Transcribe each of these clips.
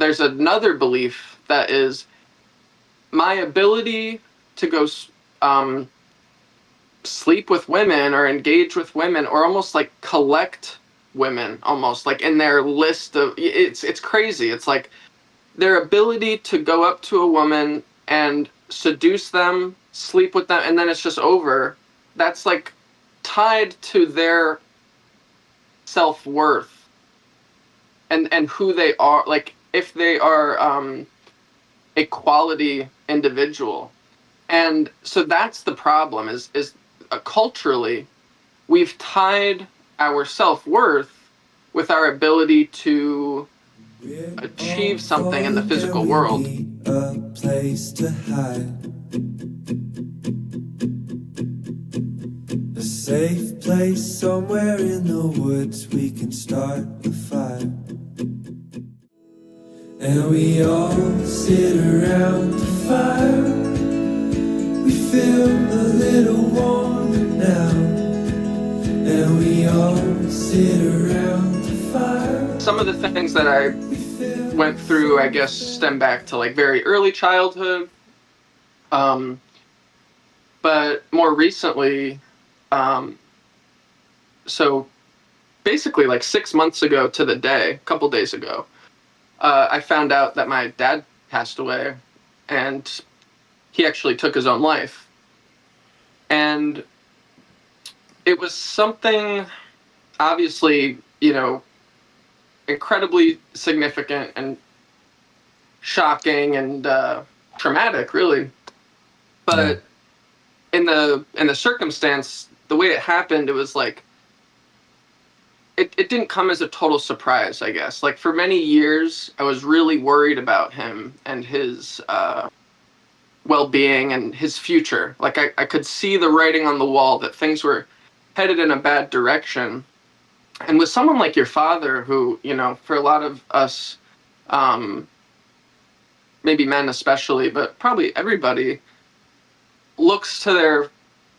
there's another belief that is my ability to go um, sleep with women or engage with women or almost like collect women, almost like in their list of, it's crazy. It's like their ability to go up to a woman and seduce them, sleep with them, and then it's just over. That's like tied to their self-worth and who they are, like if they are a quality individual. And so that's the problem is culturally we've tied our self-worth with our ability to We're all achieve something in the falling and physical we world. need a place to hide. A safe place somewhere in the woods we can start a fire. And we all sit around the fire. We feel a little warmer now. And we all sit around the fire. Some of the things that I went through, I guess, stem back to like very early childhood. Um, but more recently, um, so basically like 6 months ago to the day, a couple days ago, I found out that my dad passed away and he actually took his own life. And it was something obviously, incredibly significant and shocking and traumatic, really. Yeah. But in the circumstance, the way it happened, it was like it didn't come as a total surprise, I guess. Like for many years, I was really worried about him and his well-being and his future. Like I could see the writing on the wall that things were headed in a bad direction. And with someone like your father, who, for a lot of us, um, maybe men especially, but probably everybody, looks to their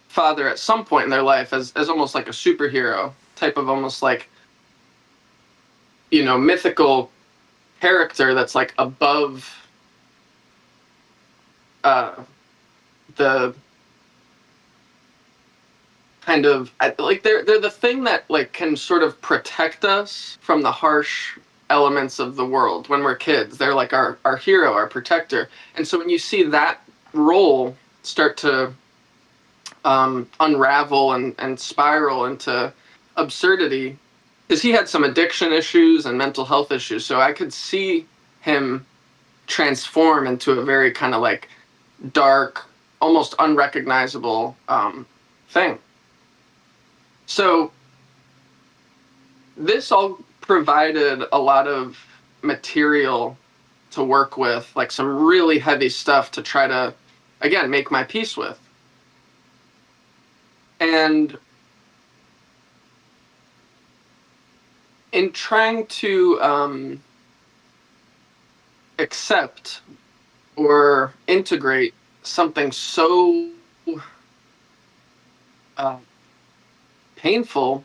father at some point in their life as almost like a superhero type of almost like, mythical character that's like above uh, the kind of like they're the thing that like can sort of protect us from the harsh elements of the world when we're kids. They're like our hero, our protector. And so when you see that role start to unravel and spiral into absurdity, because he had some addiction issues and mental health issues, so I could see him transform into a very kind of like dark, almost unrecognizable thing. So this all provided a lot of material to work with, like some really heavy stuff to try to, again, make my peace with. And in trying to accept or integrate something so uh, painful,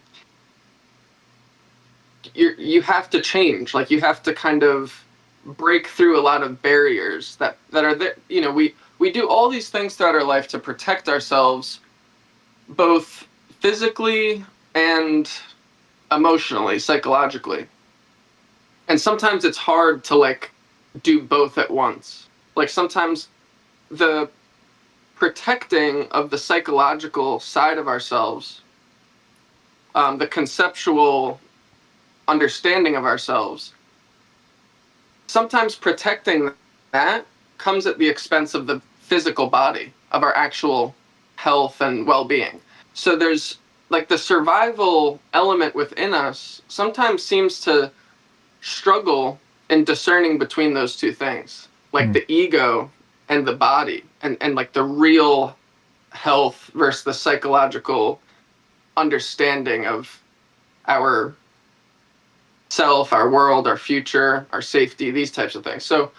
you have to change. Like you have to kind of break through a lot of barriers that are there. We do all these things throughout our life to protect ourselves, both physically and emotionally, psychologically. And sometimes it's hard to like do both at once. Like sometimes the protecting of the psychological side of ourselves, the conceptual understanding of ourselves, sometimes protecting that comes at the expense of the physical body, of our actual health and well-being. So there's like the survival element within us sometimes seems to struggle in discerning between those two things, like Mm. the ego and the body, and like the real health versus the psychological understanding of our self, our world, our future, our safety, these types of things. So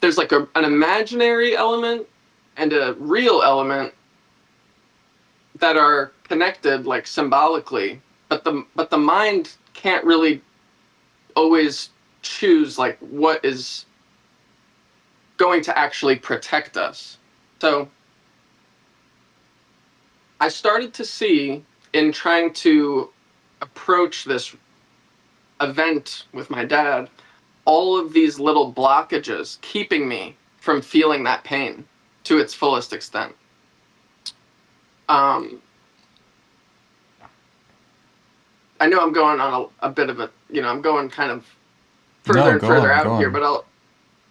there's like an imaginary element and a real element that are connected like symbolically, but the mind can't really always choose like what is going to actually protect us. So I started to see, in trying to approach this event with my dad, all of these little blockages keeping me from feeling that pain to its fullest extent. Um, I know I'm going on a bit of I'm going kind of further No, and go further on, out go here, on. but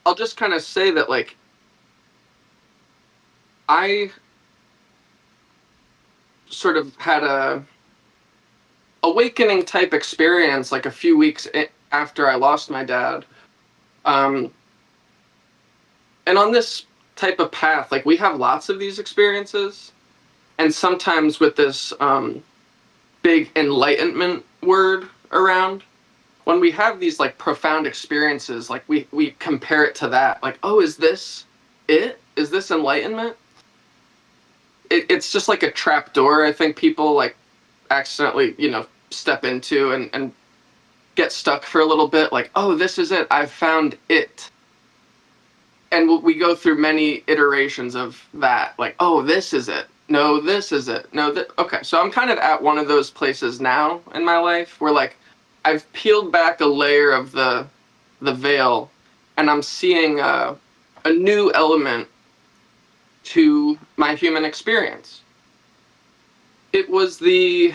I'll just kind of say that, like, I sort of had a awakening type experience like a few weeks after I lost my dad. Um, and on this type of path, like, we have lots of these experiences, and sometimes with this big enlightenment word around, when we have these like profound experiences, like we compare it to that, like, oh, is this it? Is this enlightenment? It's just like a trap door. I think people like accidentally, step into and get stuck for a little bit. Like, oh, this is it. I've found it. And we go through many iterations of that. Like, oh, this is it. No, this is it. No, okay. So I'm kind of at one of those places now in my life where, like, I've peeled back a layer of the veil, and I'm seeing a new element to my human experience. It was the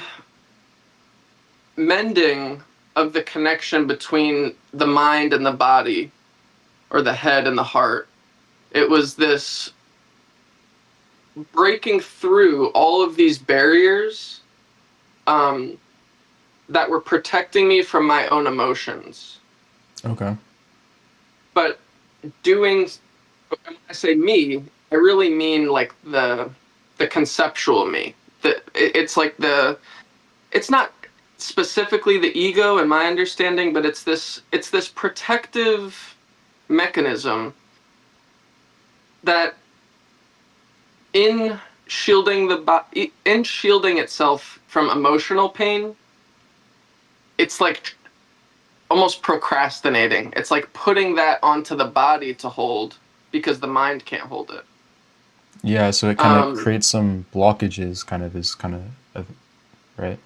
mending of the connection between the mind and the body, or the head and the heart. It was this breaking through all of these barriers, um, that were protecting me from my own emotions. Okay. But doing, when I say me, I really mean like the conceptual me. It's like it's not specifically the ego in my understanding, but it's this protective mechanism that, in in shielding itself from emotional pain, it's like almost procrastinating. It's like putting that onto the body to hold because the mind can't hold it. Yeah, so it kind of Um, creates some blockages, kind of is kind of right.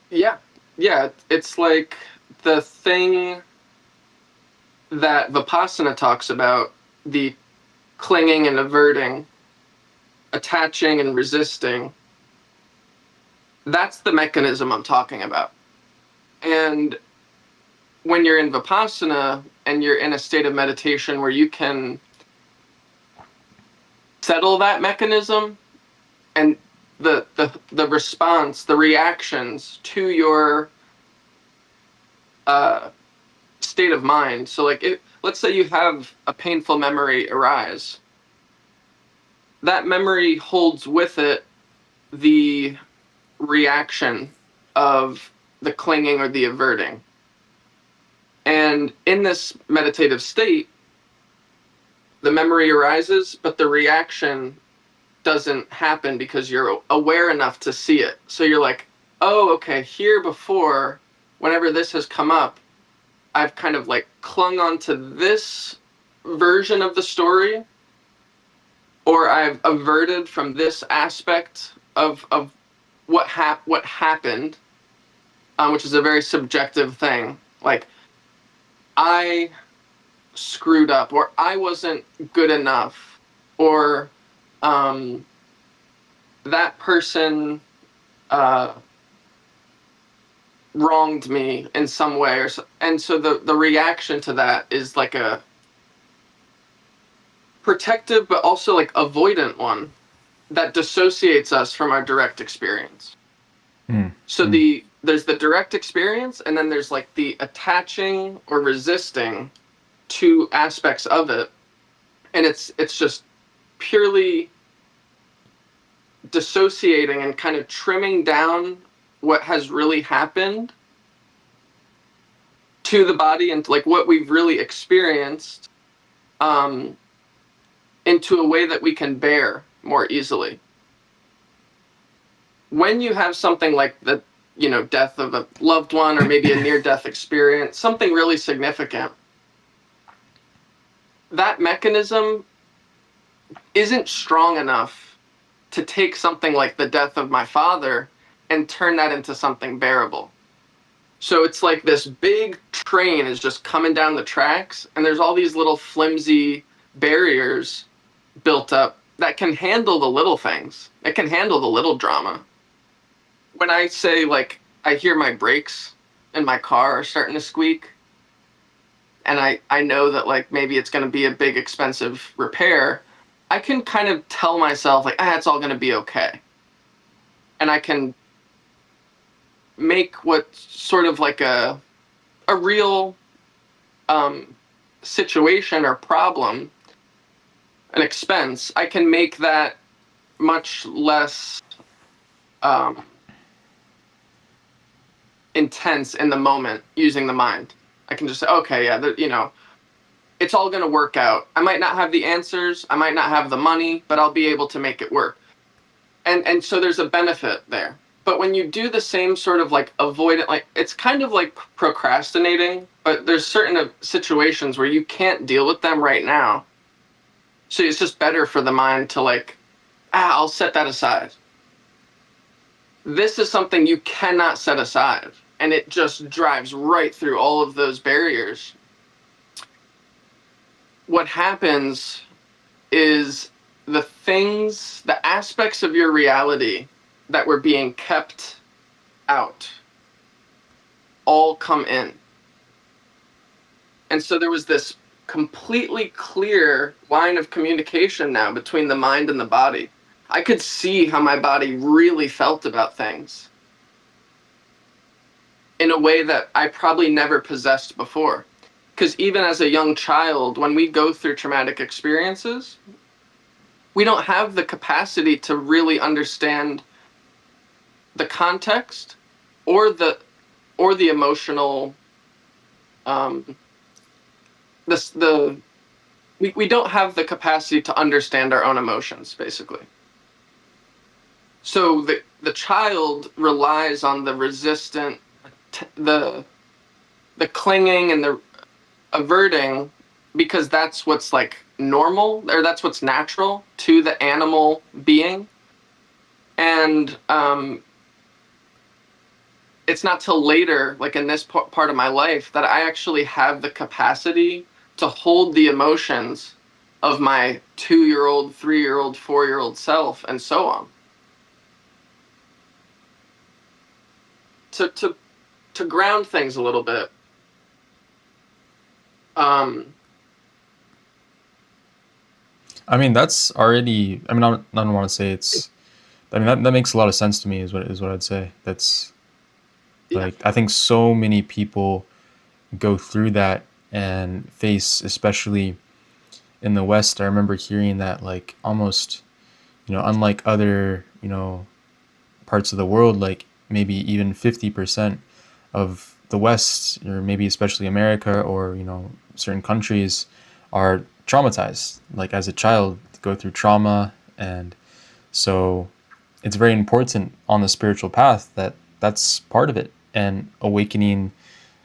yeah, yeah. It's like the thing that Vipassana talks about: the clinging and averting, attaching and resisting. That's the mechanism I'm talking about. And when you're in Vipassana and you're in a state of meditation where you can settle that mechanism, and the response, the reactions to your uh, state of mind. So, like, let's say you have a painful memory arise. That memory holds with it the reaction of the clinging or the averting. And in this meditative state, the memory arises, but the reaction doesn't happen because you're aware enough to see it. So you're like, oh, okay, here before, whenever this has come up, I've kind of like clung onto this version of the story, or I've averted from this aspect of what happened, which is a very subjective thing. Like, I screwed up, or I wasn't good enough, or um, that person uh, wronged me in some way, and so the reaction to that is like a protective but also like avoidant one that dissociates us from our direct experience. Mm. So Mm. there's the direct experience, and then there's like the attaching or resisting to aspects of it, and it's just purely dissociating and kind of trimming down what has really happened to the body and like what we've really experienced, um, into a way that we can bear more easily. When you have something like death of a loved one, or maybe a near-death experience, something really significant, that mechanism isn't strong enough to take something like the death of my father and turn that into something bearable. So it's like this big train is just coming down the tracks, and there's all these little flimsy barriers built up that can handle the little things. It can handle the little drama. When I say, like, I hear my brakes in my car are starting to squeak, and I know that, like, maybe it's going to be a big expensive repair, I can kind of tell myself, like, it's all going to be okay. And I can make what's sort of like a real situation or problem, an expense, I can make that much less intense in the moment using the mind. I can just say, okay, yeah, it's all going to work out. I might not have the answers, I might not have the money, but I'll be able to make it work. And so there's a benefit there. But when you do the same sort of like avoidant, like it's kind of like procrastinating, but there's certain situations where you can't deal with them right now. So it's just better for the mind to like, I'll set that aside. This is something you cannot set aside, and it just drives right through all of those barriers. What happens is the aspects of your reality that were being kept out all come in. And so there was this completely clear line of communication now between the mind and the body. I could see how my body really felt about things in a way that I probably never possessed before. Because even as a young child, when we go through traumatic experiences, we don't have the capacity to really understand the context or the emotional we don't have the capacity to understand our own emotions, basically. So the child relies on the resistant, the clinging and the averting, because that's what's like normal, or that's what's natural to the animal being. And it's not till later, like in this part of my life, that I actually have the capacity to hold the emotions of my 2-year-old, 3-year-old, 4-year-old self, and so on. To ground things a little bit, I mean, that's already. I mean, I don't want to say it's. I mean, that makes a lot of sense to me. Is what I'd say. That's yeah, like, I think so many people go through that and face, especially in the West. I remember hearing that, like, almost, unlike other, parts of the world, like maybe even 50% of the West, or maybe especially America, or certain countries, are traumatized, like as a child, go through trauma. And so it's very important on the spiritual path that that's part of it, and awakening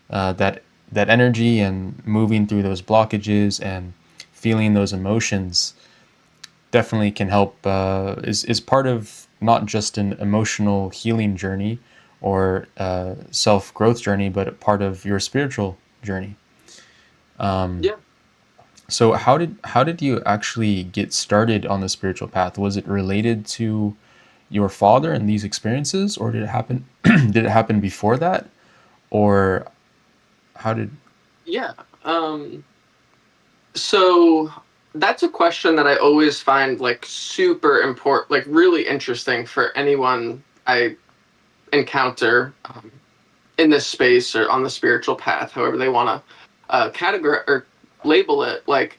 that energy and moving through those blockages and feeling those emotions definitely can help, is part of not just an emotional healing journey or self-growth journey, but a part of your spiritual journey. yeah. So how did you actually get started on the spiritual path? Was it related to your father and these experiences, or did it happen did it happen before that, or how did? Yeah. So that's a question that I always find like super important, like really interesting for anyone I encounter in this space or on the spiritual path, however they want to categorize or label it. Like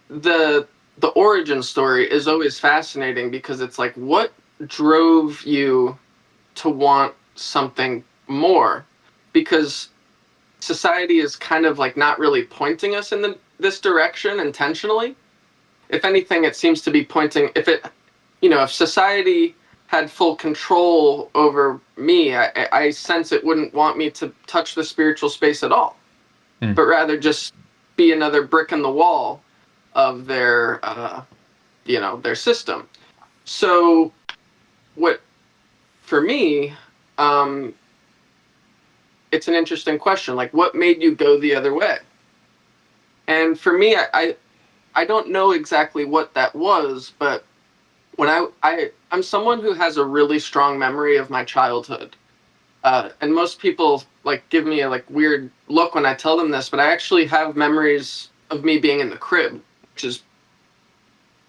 the origin story is always fascinating, because it's like, what drove you to want something more? Because society is kind of like not really pointing us in this direction intentionally. If anything, it seems to be pointing, if society had full control over me. I sense it wouldn't want me to touch the spiritual space at all, Mm. but rather just be another brick in the wall of their their system. So what for me, um, it's an interesting question. Like, what made you go the other way? And for me, I don't know exactly what that was, but when I'm someone who has a really strong memory of my childhood. And most people like give me a like weird look when I tell them this, but I actually have memories of me being in the crib, which is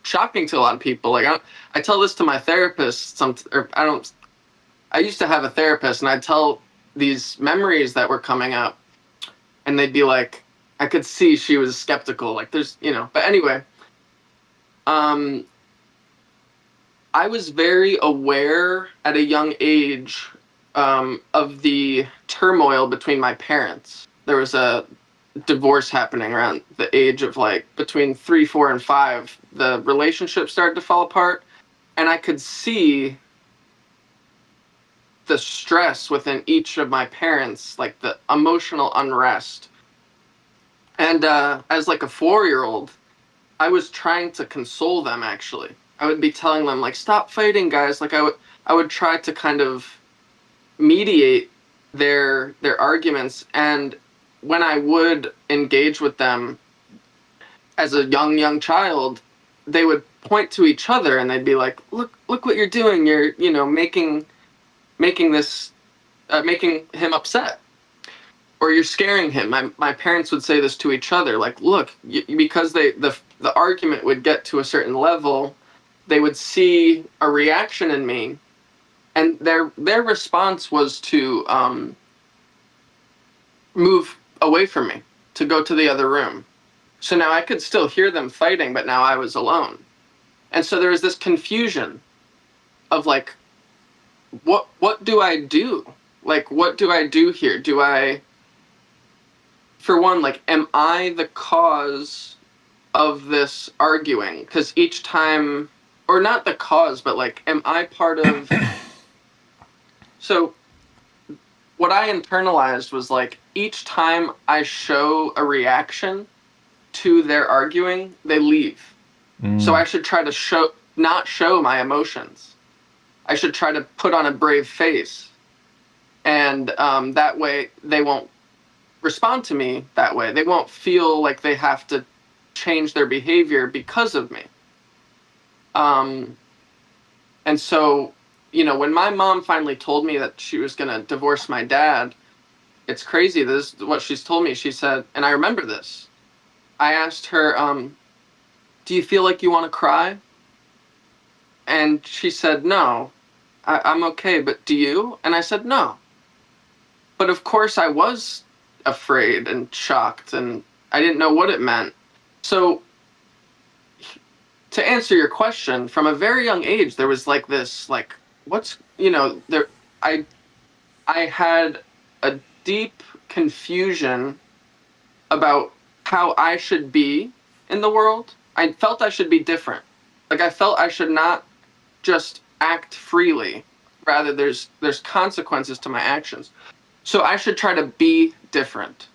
shocking to a lot of people. Like I tell this to my therapist. Or I don't. I used to have a therapist, and I'd tell these memories that were coming up, and they'd be like, I could see she was skeptical. Like there's, But anyway, um, I was very aware at a young age of the turmoil between my parents. There was a divorce happening around the age of like between 3, 4, and 5. The relationship started to fall apart, and I could see the stress within each of my parents, like the emotional unrest. And as like a 4-year-old, I was trying to console them actually. I would be telling them like stop fighting guys. Like I would try to kind of mediate their arguments, and when I would engage with them as a young child, they would point to each other and they'd be like, look what you're doing. You're, making this making him upset, or you're scaring him. My parents would say this to each other, like, look, because the argument would get to a certain level, they would see a reaction in me, and their response was to move away from me, to go to the other room. So now I could still hear them fighting, but now I was alone. And so there was this confusion of like, what do I do? Like, what do I do here? Do I, for one, like, am I the cause of this arguing? Because each time, or not the cause, but like, am I part of, so what I internalized was like, each time I show a reaction to their arguing, they leave. So Mm. I should try to not show my emotions. I should try to put on a brave face, and that way they won't respond to me that way. They won't feel like they have to change their behavior because of me. Um, and so, when my mom finally told me that she was going to divorce my dad, it's crazy. This is what she's told me. She said, and I remember this. I asked her, do you feel like you want to cry? And she said, no, I'm okay, but do you? And I said, no. But of course I was afraid and shocked, and I didn't know what it meant. So to answer your question, from a very young age, there was like this, like, there, I, I had a deep confusion about how I should be in the world. I felt I should be different. Like I felt I should not just act freely. Rather, there's consequences to my actions. So I should try to be different.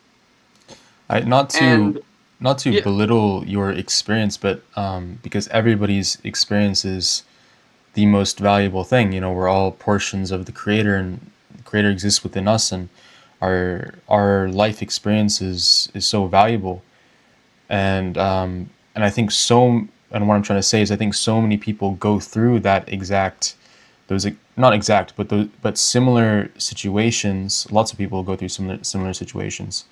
I And not to yeah, belittle your experience, but because everybody's experience is the most valuable thing. You know, we're all portions of the Creator, and the Creator exists within us, and our life experience is so valuable. And I think and what I'm trying to say is I think so many people go through that exact those not exact but similar situations. Lots of people go through similar situations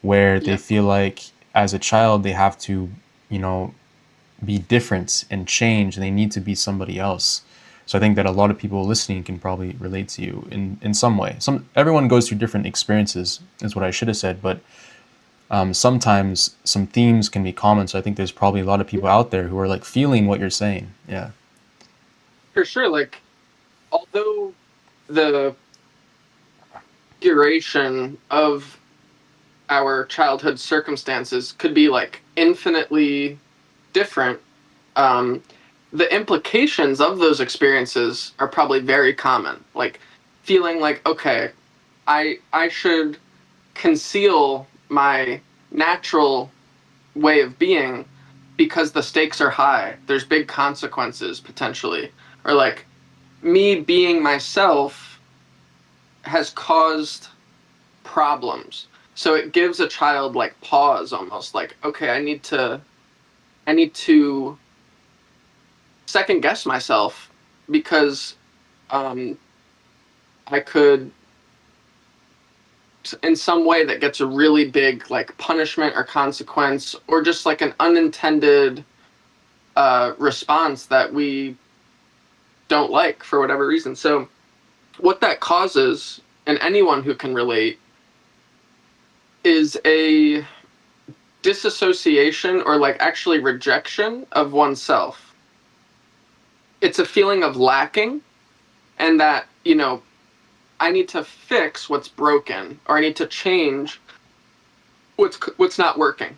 where they yeah, feel like as a child they have to, you know, be different and change, and they need to be somebody else. So I think that a lot of people listening can probably relate to you in some way. Everyone goes through different experiences, is what I should have said, but sometimes some themes can be common. So I think there's probably a lot of people yeah, out there who are like feeling what you're saying. Yeah. for sure. Like, although the duration of our childhood circumstances could be like infinitely different, um, the implications of those experiences are probably very common. Like feeling like, okay, I should conceal my natural way of being because the stakes are high. There's big consequences potentially. Or like me being myself has caused problems. So it gives a child like pause almost like, okay, I need to second guess myself because um I could in some way that gets a really big like punishment or consequence or just like an unintended response that we don't like for whatever reason. So what that causes, and anyone who can relate, is a disassociation or like actually rejection of oneself. It's a feeling of lacking and that, I need to fix what's broken or I need to change what's not working.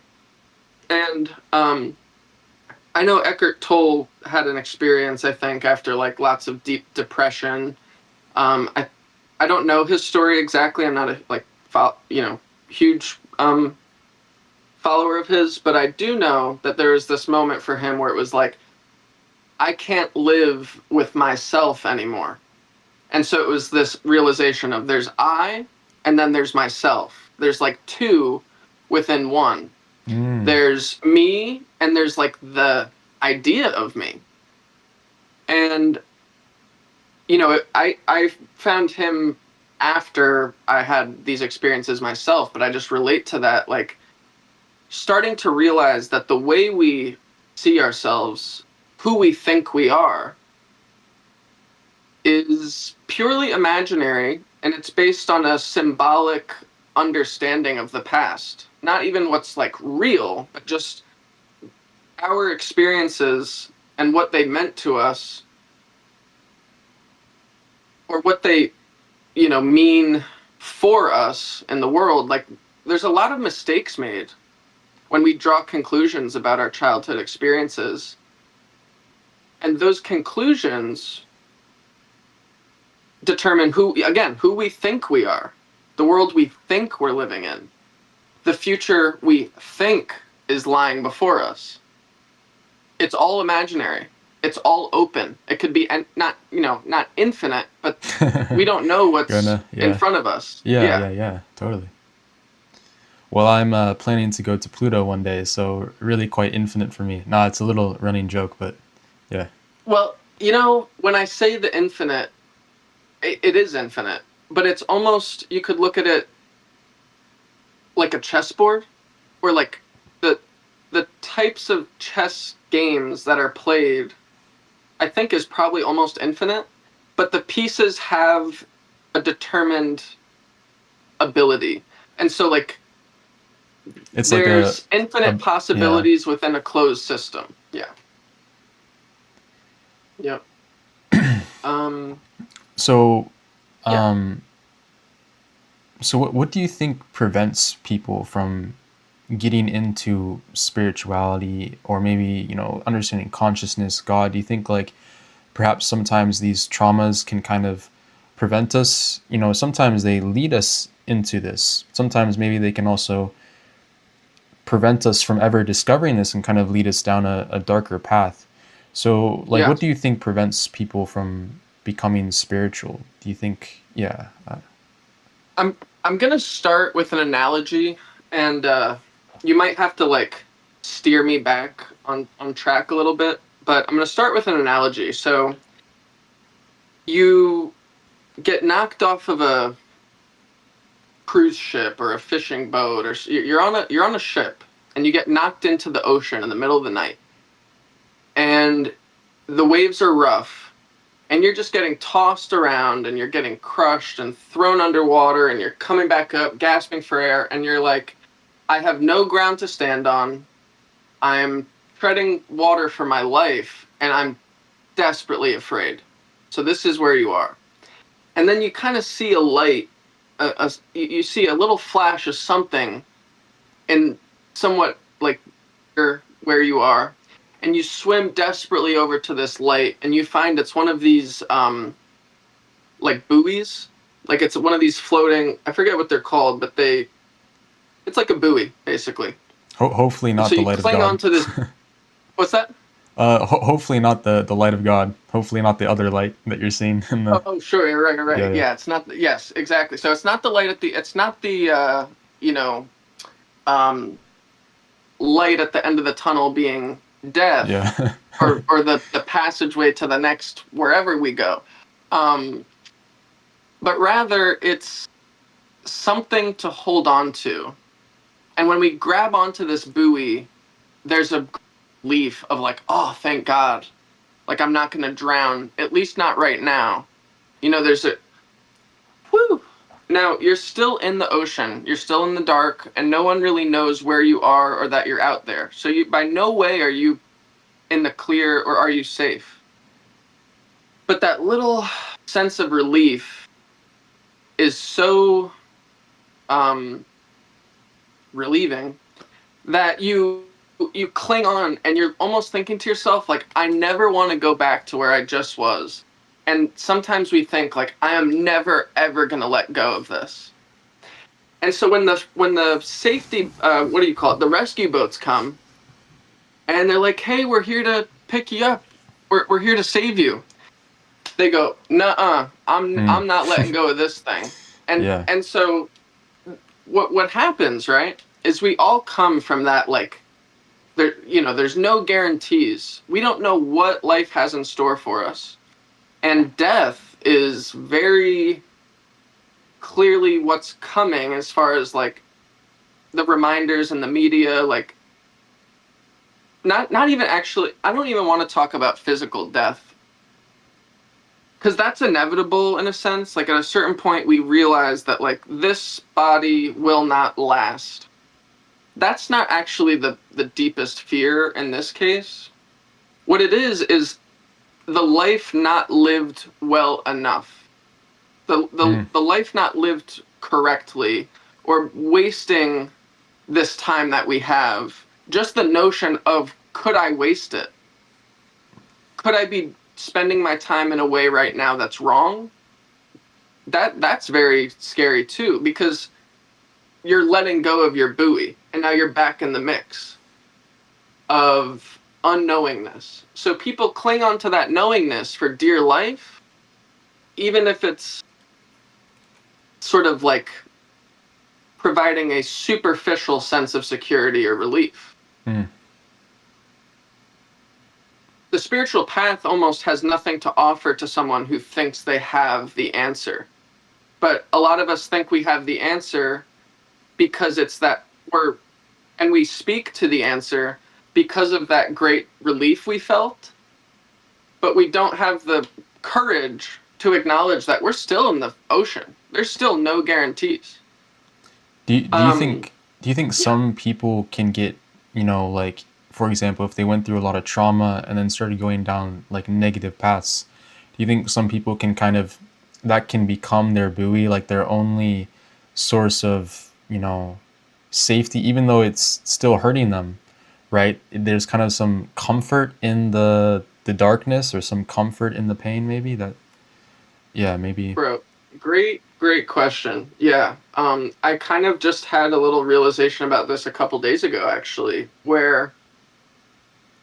And I know Eckhart Tolle had an experience, I think, after like lots of deep depression. I don't know his story exactly. I'm not a like huge follower of his, but I do know that there was this moment for him where it was like I can't live with myself anymore. And so it was this realization of there's I and then there's myself. There's like two within one. Mm. There's me and there's like the idea of me. And I found him after I had these experiences myself, but I just relate to that like starting to realize that the way we see ourselves, who we think we are, is purely imaginary and it's based on a symbolic understanding of the past. Not even what's like real, but just our experiences and what they meant to us or what they, mean for us in the world. Like there's a lot of mistakes made when we draw conclusions about our childhood experiences. And those conclusions determine who we think we are, the world we think we're living in, the future we think is lying before us. It's all imaginary. It's all open. It could be not infinite, but we don't know what's Gonna, in yeah. front of us. Yeah, Yeah. yeah, yeah, totally. Well, I'm planning to go to Pluto one day, so really quite infinite for me. Nah, it's a little running joke, but yeah. Well, when I say the infinite, it is infinite, but it's almost you could look at it like a chessboard, where like the the types of chess games that are played, I think is probably almost infinite, but the pieces have a determined ability. And so like It's like there's a infinite yeah. possibilities within a closed system. Yeah. Yep. Um So, yeah. um, so what do you think prevents people from getting into spirituality or maybe, understanding consciousness, God? Do you think like perhaps sometimes these traumas can kind of prevent us? Sometimes they lead us into this. Sometimes maybe they can also prevent us from ever discovering this and kind of lead us down a darker path. So, like, Yeah. what do you think prevents people from becoming spiritual? Do you think, yeah, I'm I'm going to start with an analogy and you might have to like steer me back on track a little bit, but I'm going to start with an analogy. So you get knocked off of a cruise ship or a fishing boat, or you're on a ship and you get knocked into the ocean in the middle of the night, and the waves are rough, and you're just getting tossed around and you're getting crushed and thrown underwater and you're coming back up gasping for air, and you're like, I have no ground to stand on. I'm treading water for my life and I'm desperately afraid. So this is where you are. And then you kind of see a light, you see a little flash of something in somewhat like where you are, and you swim desperately over to this light, and you find it's one of these like buoys. Like it's one of these floating, I forget what they're called, but it's like a buoy basically. Hopefully And not so the you light of cling God. onto this. What's that? Hopefully not the light of God. Hopefully not the other light that you're seeing in the. Oh, sure, you're right, you're Yeah, right. yeah, Yeah, it's not. Yes, exactly. So it's not the light at the. It's not the you know um light at the end of the tunnel being death, yeah. or the passageway to the next wherever we go, um, but rather it's something to hold on to. And when we grab onto this buoy, there's a relief of like, oh, thank God, like I'm not going to drown, at least not right now. There's a whew. Now you're still in the ocean, you're still in the dark, and no one really knows where you are or that you're out there. So you, by no way are you in the clear or are you safe. But that little sense of relief is so um, relieving that you cling on, and you're almost thinking to yourself like, I never want to go back to where I just was. And sometimes we think like, I am never ever going to let go of this. And so when the safety what do you call it, the rescue boats come, and they're like, hey, we're here to pick you up, we're here to save you, they go, nuh-uh, i'm Mm. i'm not letting go of this thing. and Yeah. and so what happens, right, is we all come from that, like, there's no guarantees. We don't know what life has in store for us. And death is very clearly what's coming, as far as like the reminders in the media, like, not even actually, I don't even want to talk about physical death, because that's inevitable in a sense. Like at a certain point we realize that like this body will not last. That's not actually the deepest fear in this case. What it is the life not lived well enough, Mm. the life not lived correctly, or wasting this time that we have. Just the notion of, could I waste it? Could I be spending my time in a way right now that's wrong? That's very scary too, because you're letting go of your buoy, and now you're back in the mix of unknowingness. So people cling on to that knowingness for dear life, even if it's sort of like providing a superficial sense of security or relief. Mm. The spiritual path almost has nothing to offer to someone who thinks they have the answer. But a lot of us think we have the answer because it's that and we speak to the answer because of that great relief we felt, but we don't have the courage to acknowledge that we're still in the ocean. There's still no guarantees. Do you Um, think yeah, some people can get, like, for example, if they went through a lot of trauma and then started going down like negative paths, do you think some people can kind of, that can become their buoy, like their only source of, safety, even though it's still hurting them, right? There's kind of some comfort in the darkness, or some comfort in the pain, maybe that, yeah, maybe. bro, great question. Yeah. I kind of just had a little realization about this a couple days ago, actually, where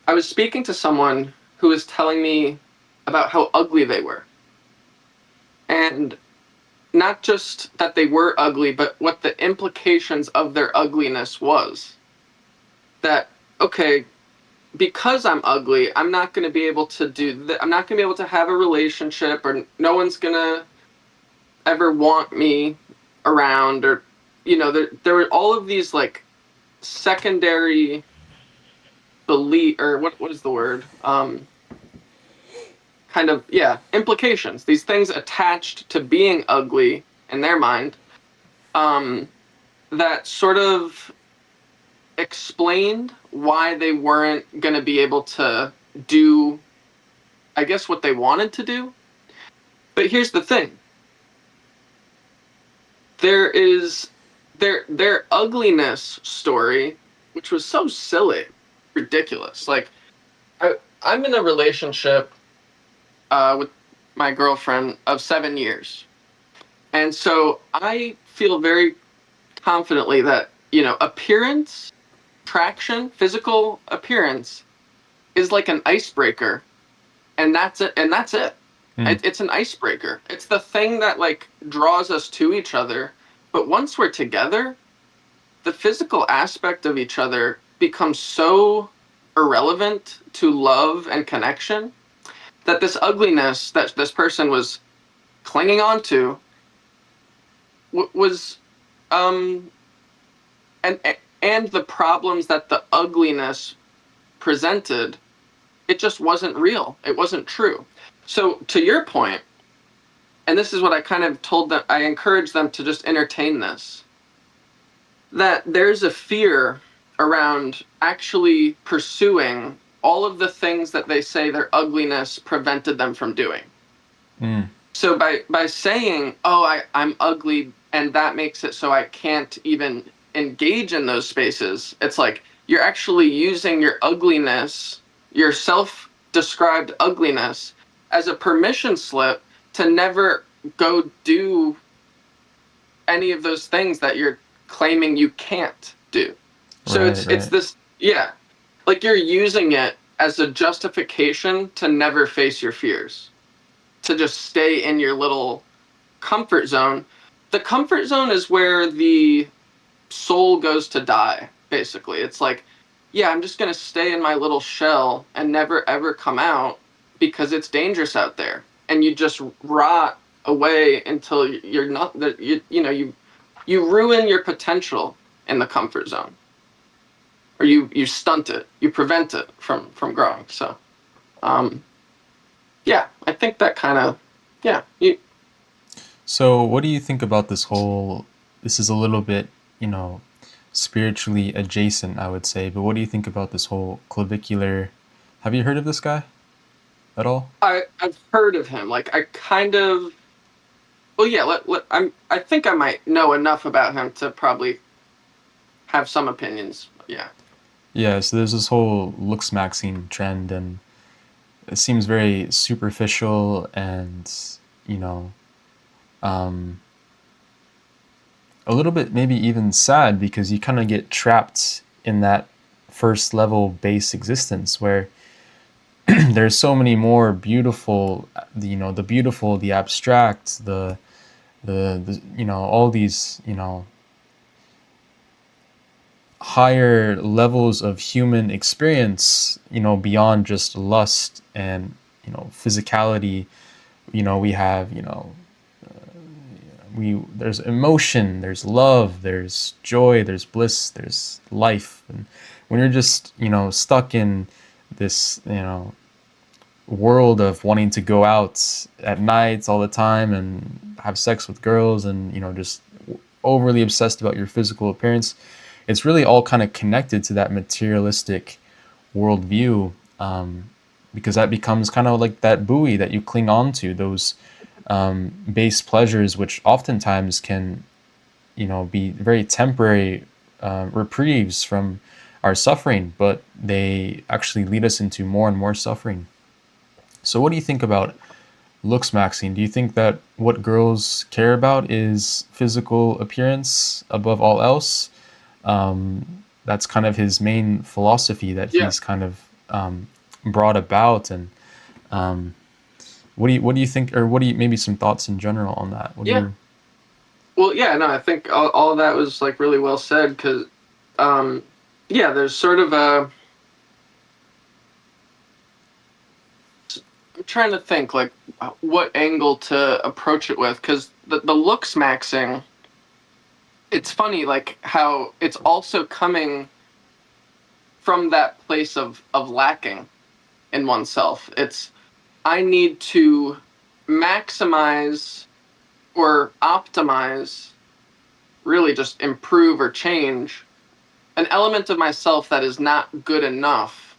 I was speaking to someone who was telling me about how ugly they were. And not just that they were ugly, but what the implications of their ugliness was. That, okay, because I'm ugly, I'm not going to be able to I'm not going to be able to have a relationship, or no one's going to ever want me around, or there were all of these like secondary belief, or what is the word, kind of, yeah, implications, these things attached to being ugly in their mind, um that sort of explained why they weren't going to be able to do, I guess, what they wanted to do. But here's the thing: there is their ugliness story, which was so silly, ridiculous. Like, I'm in a relationship with my girlfriend of 7 years. And so I feel very confidently that, appearance, traction, physical appearance is like an icebreaker, and that's it. And that's it. Mm, It's an icebreaker. It's the thing that like draws us to each other. But once we're together, the physical aspect of each other becomes so irrelevant to love and connection that this ugliness that this person was clinging on to was um and and the problems that the ugliness presented, it just wasn't real, it wasn't true. So to your point, and this is what I kind of told them, I encouraged them to just entertain this, that there's a fear around actually pursuing all of the things that they say their ugliness prevented them from doing. mm, So by saying, "Oh, I'm ugly," and that makes it so I can't even engage in those spaces, it's like you're actually using your ugliness, your self-described ugliness, as a permission slip to never go do any of those things that you're claiming you can't do. So right, it's right. this, yeah, like you're using it as a justification to never face your fears, to just stay in your little comfort zone. The comfort zone is where the soul goes to die, basically. It's like, yeah, I'm just going to stay in my little shell and never ever come out because it's dangerous out there. And you just rot away until you're not that you ruin your potential in the comfort zone, or you stunt it, you prevent it from growing. So um yeah, I think that kind of, yeah, So, what do you think about this whole? This is a little bit, you know, spiritually adjacent, I would say. But what do you think about this whole clavicular? Have you heard of this guy at all? I've heard of him. Like I kind of, well, yeah. I think I might know enough about him to probably have some opinions. Yeah. Yeah. So there's this whole Looksmaxxing trend, and it seems very superficial and, you know, um, a little bit maybe even sad because you kind of get trapped in that first level base existence where there's so many more beautiful, the beautiful, the abstract, the all these, higher levels of human experience, beyond just lust and, physicality. We have, there's emotion, there's love, there's joy, there's bliss, there's life. And when you're just, stuck in this, world of wanting to go out at nights all the time and have sex with girls and, just overly obsessed about your physical appearance, it's really all kind of connected to that materialistic worldview, because that becomes kind of like that buoy that you cling on to, those base pleasures, which oftentimes can, be very temporary reprieves from our suffering, but they actually lead us into more and more suffering. So, what do you think about looks maxing? Do you think that what girls care about is physical appearance above all else? That's kind of his main philosophy that Yeah. he's kind of brought about. And what do you think, or what do you maybe some thoughts in general on that? What do Yeah. you? Well, yeah. No, I think all of that was like really well said because, um, yeah, there's sort of a. I'm trying to think like what angle to approach it with because the looks maxing. It's funny like how it's also coming from that place of lacking in oneself. It's I need to maximize or optimize, really just improve or change an element of myself that is not good enough.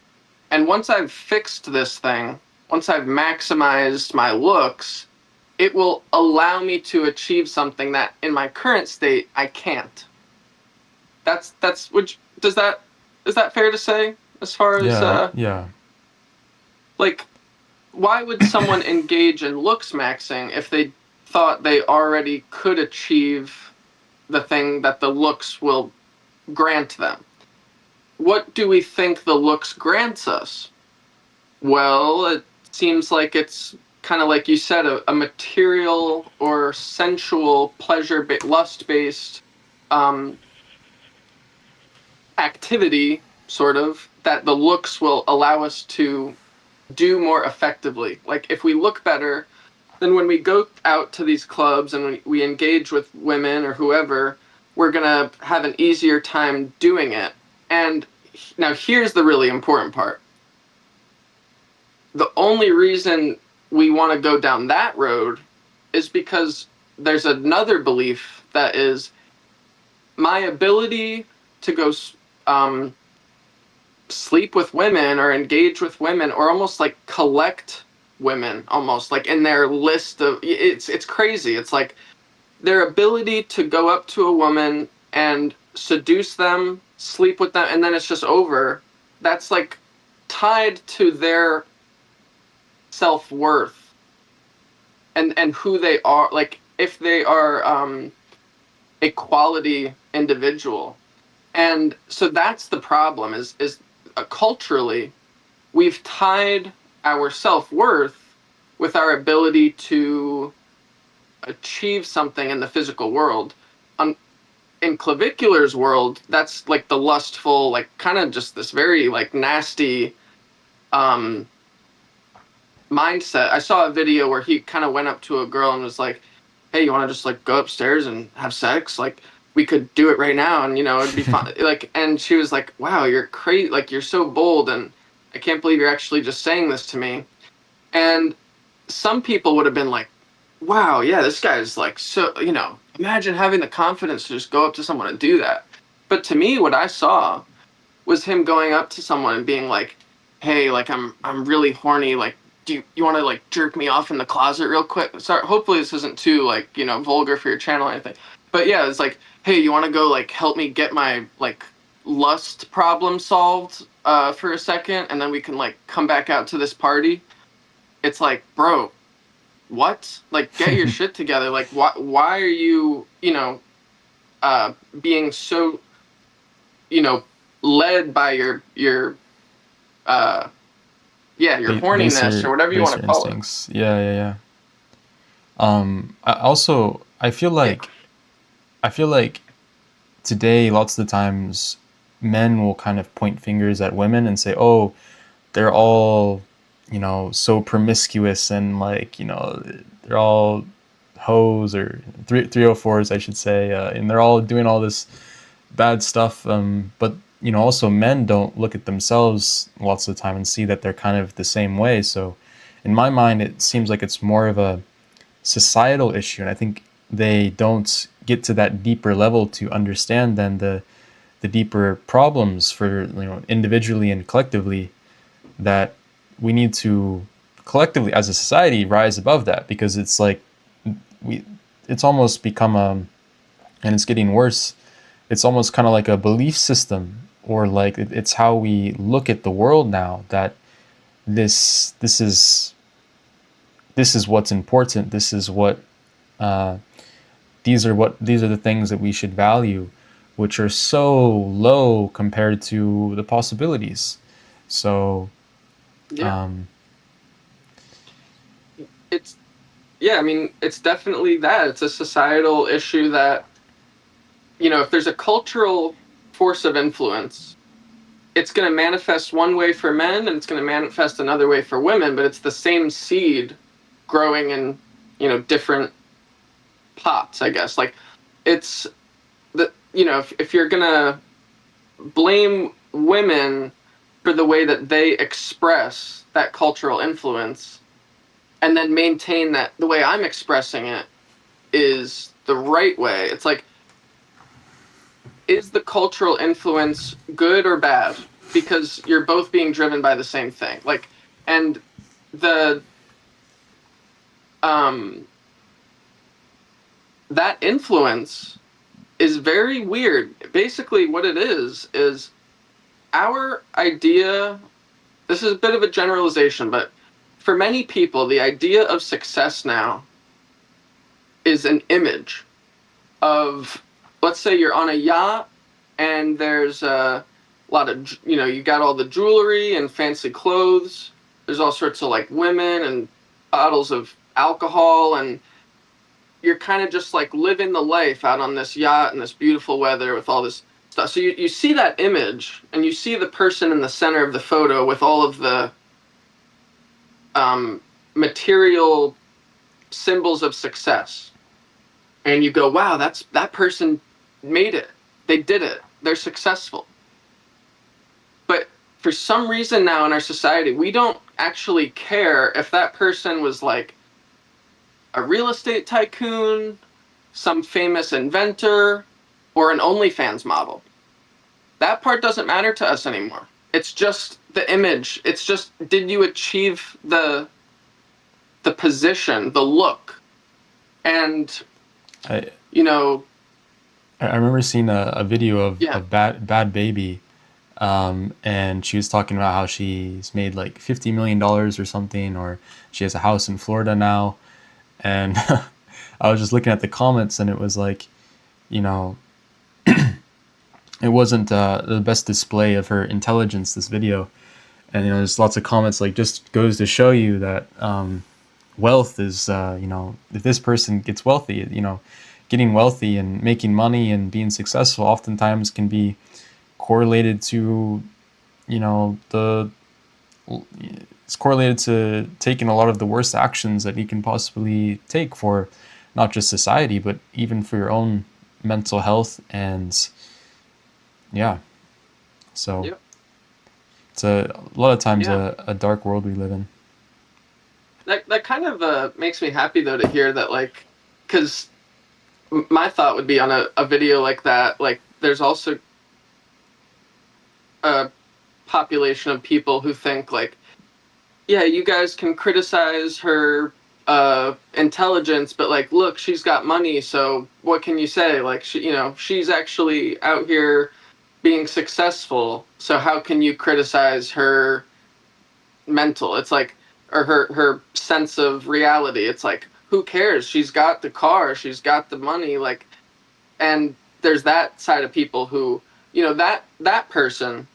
And once I've fixed this thing, once I've maximized my looks, it will allow me to achieve something that in my current state I can't. That's which does that is that fair to say as far as Yeah, yeah. like, why would someone engage in looks maxing if they thought they already could achieve the thing that the looks will grant them? What do we think the looks grants us? Well, it seems like it's kind of like you said, a material or sensual pleasure, lust based um, activity, sort of, that the looks will allow us to do more effectively. Like if we look better, then when we go out to these clubs and we engage with women or whoever, we're going to have an easier time doing it. And now here's the really important part. The only reason we want to go down that road is because there's another belief that is my ability to go um, sleep with women or engage with women or almost like collect women, almost like in their list of, it's crazy. It's like their ability to go up to a woman and seduce them, sleep with them, and then it's just over. That's like tied to their self-worth and who they are, like if they are a quality individual. And so that's the problem is culturally we've tied our self-worth with our ability to achieve something in the physical world. In Clavicular's world, that's like the lustful, like kind of just this very like nasty um mindset. I saw a video where he kind of went up to a girl and was like, "Hey, you want to just like go upstairs and have sex? Like we could do it right now, and it'd be fun." Like, and she was like, "Wow, you're crazy! Like you're so bold, and I can't believe you're actually just saying this to me." And some people would have been like, "Wow, yeah, this guy's like so imagine having the confidence to just go up to someone and do that." But to me, what I saw was him going up to someone and being like, "Hey, like I'm really horny. Like, do you want to like jerk me off in the closet real quick?" Sorry, hopefully this isn't too like vulgar for your channel or anything. But yeah, it's like, "Hey, you want to go like help me get my like lust problem solved for a second, and then we can like come back out to this party." It's like, bro, what? Like, get your shit together. Like, why are you being so you know led by your uh yeah, your horniness or whatever you want Baser to call it. instincts. Yeah, yeah, yeah. I feel like today lots of the times men will kind of point fingers at women and say, "Oh, they're all, so promiscuous and like, they're all hoes or 304s, I should say, and they're all doing all this bad stuff." But also men don't look at themselves lots of the time and see that they're kind of the same way. So, in my mind, it seems like it's more of a societal issue, and I think they don't get to that deeper level to understand then the deeper problems for individually and collectively, that we need to collectively as a society rise above that, because it's like we it's almost become and it's getting worse, it's almost kind of like a belief system, or like it's how we look at the world now, that this is what's important, this is what uh, these are the things that we should value, which are so low compared to the possibilities. So Yeah, um, it's yeah, I mean, it's definitely that. It's a societal issue that if there's a cultural force of influence, it's going to manifest one way for men and it's going to manifest another way for women, but it's the same seed growing in different pots, I guess. Like it's if you're going to blame women for the way that they express that cultural influence and then maintain that the way I'm expressing it is the right way. It's like, is the cultural influence good or bad? Because you're both being driven by the same thing. Like, and the um that influence is very weird. Basically, what it is our idea, this is a bit of a generalization, but for many people, the idea of success now is an image of, let's say you're on a yacht and there's a lot of, you got all the jewelry and fancy clothes. There's all sorts of like women and bottles of alcohol, and you're kind of just like living the life out on this yacht in this beautiful weather with all this stuff. So you see that image and you see the person in the center of the photo with all of the material symbols of success. And you go, wow, that person made it. They did it. They're successful. But for some reason now in our society, we don't actually care if that person was like a real estate tycoon, some famous inventor, or an OnlyFans model. That part doesn't matter to us anymore. It's just the image. It's just, did you achieve the position, the look? And, I you know, I remember seeing a video yeah, of Bad Baby, and she was talking about how she's made like $50 million or something, or she has a house in Florida now. And I was just looking at the comments, and it was like, you know, it wasn't the best display of her intelligence, this video. And there's lots of comments like, just goes to show you that wealth is, if this person gets wealthy, getting wealthy and making money and being successful oftentimes can be correlated to, the it's correlated to taking a lot of the worst actions that you can possibly take for not just society, but even for your own mental health. And yeah, so yep, it's a lot of times yeah. a dark world we live in. That kind of makes me happy though to hear that, like, because my thought would be on a video like that, like there's also a population of people who think like, yeah, you guys can criticize her intelligence, but like, look, she's got money, so what can you say? Like, she's actually out here being successful, so how can you criticize her mental? It's like, or her sense of reality. It's like, who cares? She's got the car, she's got the money, like, and there's that side of people who, that person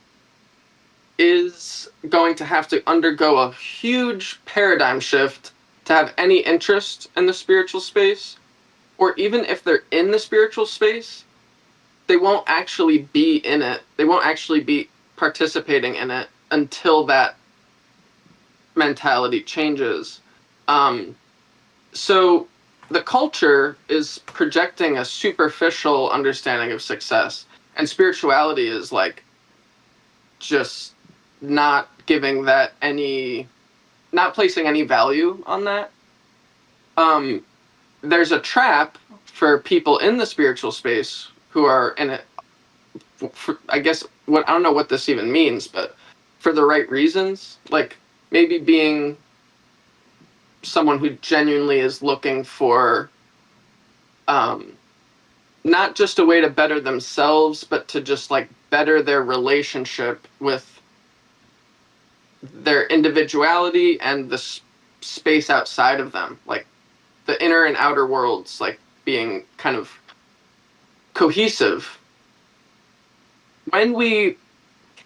is going to have to undergo a huge paradigm shift to have any interest in the spiritual space. Or even if they're in the spiritual space, they won't actually be in it. They won't actually be participating in it until that mentality changes. So the culture is projecting a superficial understanding of success, and spirituality is like just not giving that any, not placing any value on that. There's a trap for people in the spiritual space who are in it. I guess I don't know what this even means, but for the right reasons, like maybe being someone who genuinely is looking for not just a way to better themselves, but to just like better their relationship with their individuality and the space outside of them, like the inner and outer worlds, like being kind of cohesive. When we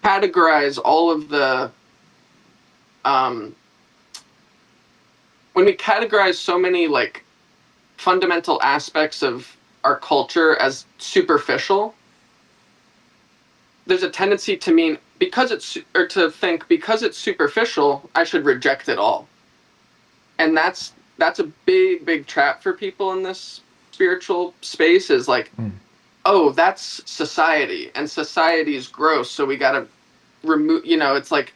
categorize all of the um, when we categorize so many like fundamental aspects of our culture as superficial, there's a tendency to mean to think because it's superficial, I should reject it all. And that's a big trap for people in this spiritual space, is like, oh, that's society, and society is gross, so we got to remove, it's like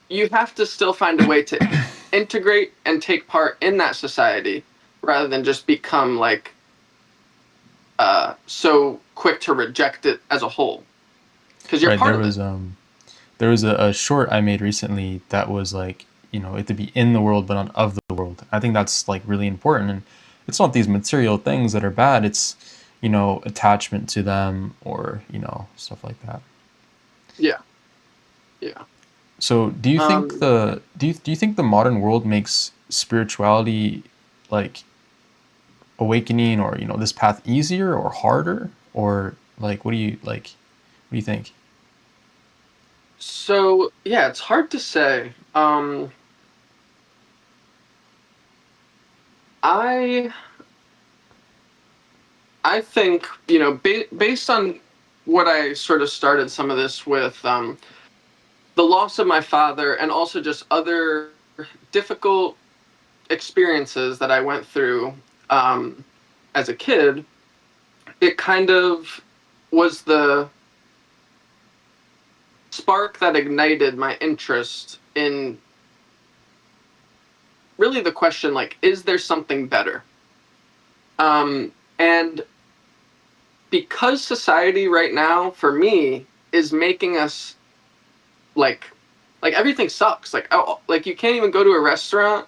you have to still find a way to integrate and take part in that society rather than just become like so quick to reject it as a whole, because you're Right. part of it. There was a short I made recently that was like, it to be in the world but not of the world. I think that's like really important. And it's not these material things that are bad. It's, attachment to them, or, stuff like that. Yeah, yeah. So, Um, do you think the modern world makes spirituality like awakening or this path easier or harder, or like what do you think? so yeah, it's hard to say. I I think, based on what I sort of started some of this with, the loss of my father and also just other difficult experiences that I went through as a kid, it kind of was the spark that ignited my interest in really the question, like, is there something better? And because society right now, for me, is making us like everything sucks. Like, oh, like you can't even go to a restaurant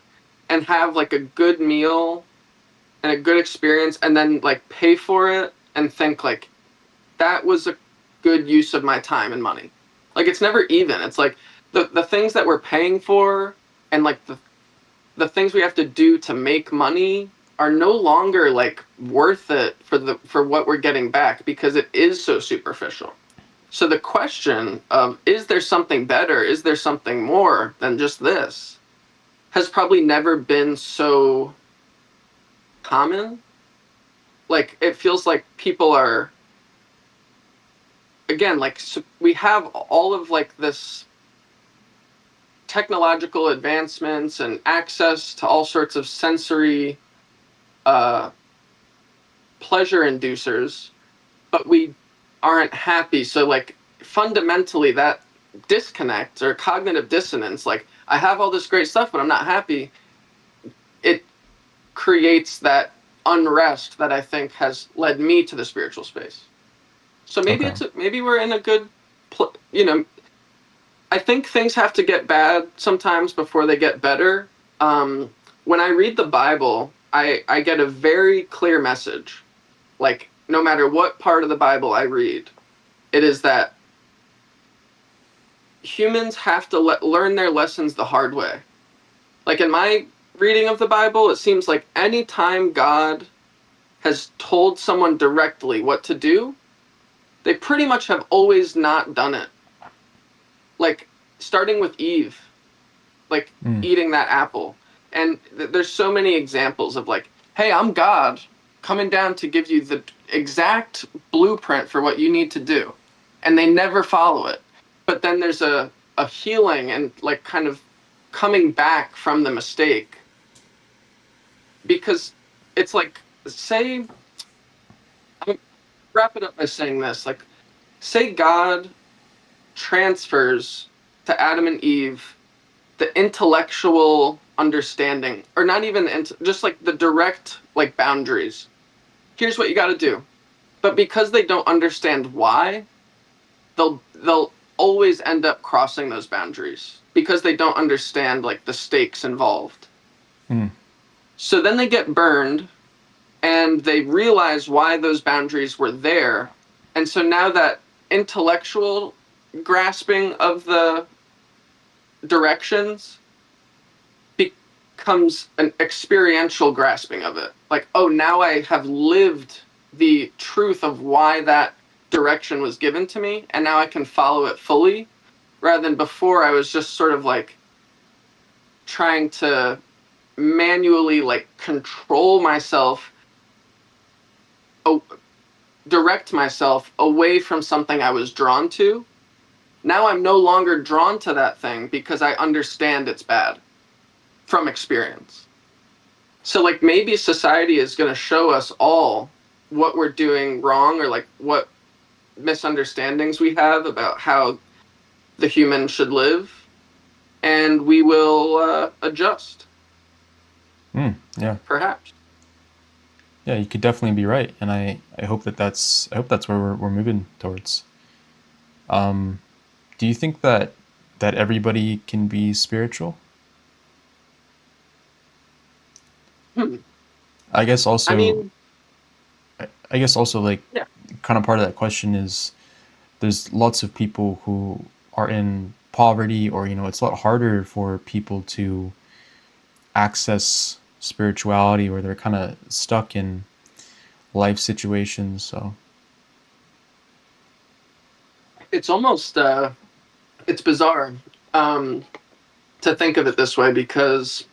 and have like a good meal and a good experience and then like pay for it and think like that was a good use of my time and money. Like it's never even. It's like the things that we're paying for and like the things we have to do to make money are no longer like worth it for what we're getting back because it is so superficial. So the question of is there something better? Is there something more than just this? Has probably never been so common. Like it feels like people are again like we have all of like this technological advancements and access to all sorts of sensory uh, pleasure inducers, but we aren't happy. So like fundamentally that disconnect or cognitive dissonance, like I have all this great stuff, but I'm not happy. It creates that unrest that I think has led me to the spiritual space. So maybe Okay. maybe we're in a good, I think things have to get bad sometimes before they get better. When I read the Bible, I get a very clear message. Like no matter what part of the Bible I read, it is that humans have to learn their lessons the hard way. Like in my reading of the Bible, it seems like any time God has told someone directly what to do, they pretty much have always not done it. Like starting with Eve, like Mm. eating that apple. And there's so many examples of like, hey, I'm God coming down to give you the exact blueprint for what you need to do. And they never follow it. But then there's a healing and like kind of coming back from the mistake because it's like, say, I'm wrap it up by saying this like, say God transfers to Adam and Eve the intellectual understanding or not even just like the direct like boundaries. Here's what you got to do. But because they don't understand why, they'll always end up crossing those boundaries because they don't understand like the stakes involved. Mm. So then they get burned and they realize why those boundaries were there. And so now that intellectual grasping of the directions becomes an experiential grasping of it. Like, oh, now I have lived the truth of why that direction was given to me, and now I can follow it fully, rather than before I was just sort of like trying to manually like control myself, oh, direct myself away from something I was drawn to. Now I'm no longer drawn to that thing because I understand it's bad from experience. So like maybe society is going to show us all what we're doing wrong or like what misunderstandings we have about how the human should live and we will adjust Mm. Yeah. perhaps. Yeah, you could definitely be right, and I hope I hope that's where we're moving towards. Um, do you think that everybody can be spiritual? Hmm. I guess I also mean, I guess also like yeah. kind of part of that question is there's lots of people who are in poverty, or it's a lot harder for people to access spirituality, or they're kind of stuck in life situations. So It's almost it's bizarre um, to think of it this way, because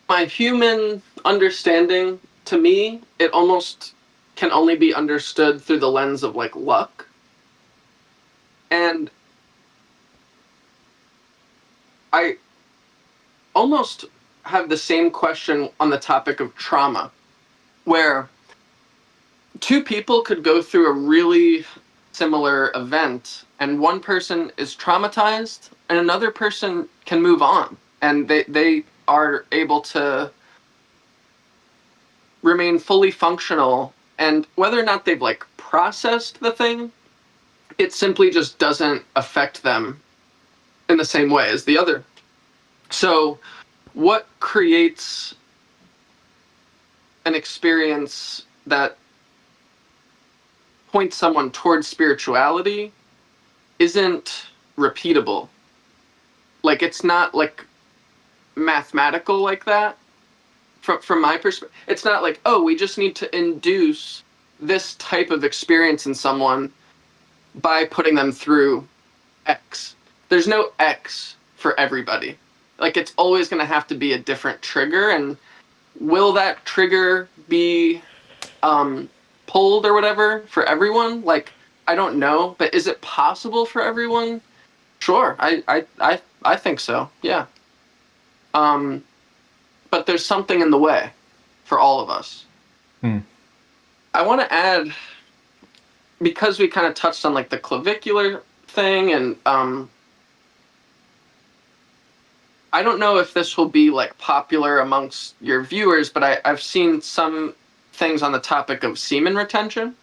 my human understanding, to me, it almost can only be understood through the lens of like luck. And I almost have the same question on the topic of trauma, where two people could go through a really similar event and one person is traumatized and another person can move on, and they are able to remain fully functional, and whether or not they've like processed the thing, it simply just doesn't affect them in the same way as the other. So what creates an experience that points someone towards spirituality isn't repeatable. Like, it's not like mathematical like that. From my perspective, it's not like, oh, we just need to induce this type of experience in someone by putting them through X. There's no X for everybody. Like, it's always going to have to be a different trigger, and will that trigger be pulled or whatever for everyone? Like, I don't know, but is it possible for everyone? Sure, I think so. Yeah. Um, but there's something in the way for all of us. hmm. I want to add, because we kind of touched on like the clavicular thing, and I don't know if this will be like popular amongst your viewers, but I've seen some things on the topic of semen retention.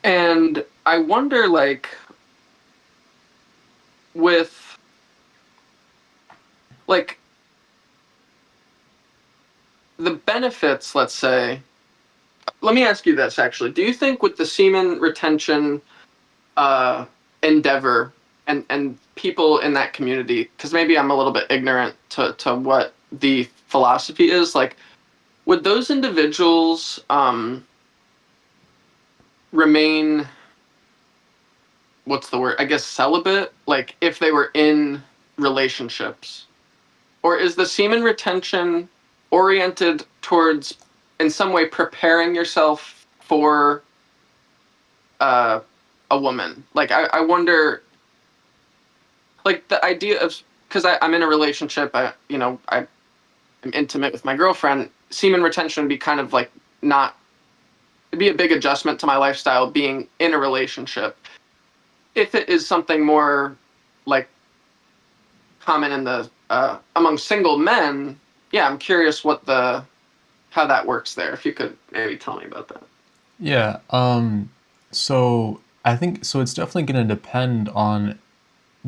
And I wonder, like, with like the benefits, let's say, let me ask you this actually. Do you think with the semen retention endeavor, and people in that community, because maybe I'm a little bit ignorant to what the philosophy is, like, would those individuals remain, what's the word? I guess celibate, like if they were in relationships? Or is the semen retention oriented towards, in some way, preparing yourself for uh, a woman? Like, I wonder, like, the idea of, because I'm in a relationship, I'm intimate with my girlfriend. Semen retention would be kind of like not, it'd be a big adjustment to my lifestyle being in a relationship. If it is something more like common in the among single men, yeah, I'm curious how that works there. If you could maybe tell me about that. Yeah. So I think so. It's definitely going to depend on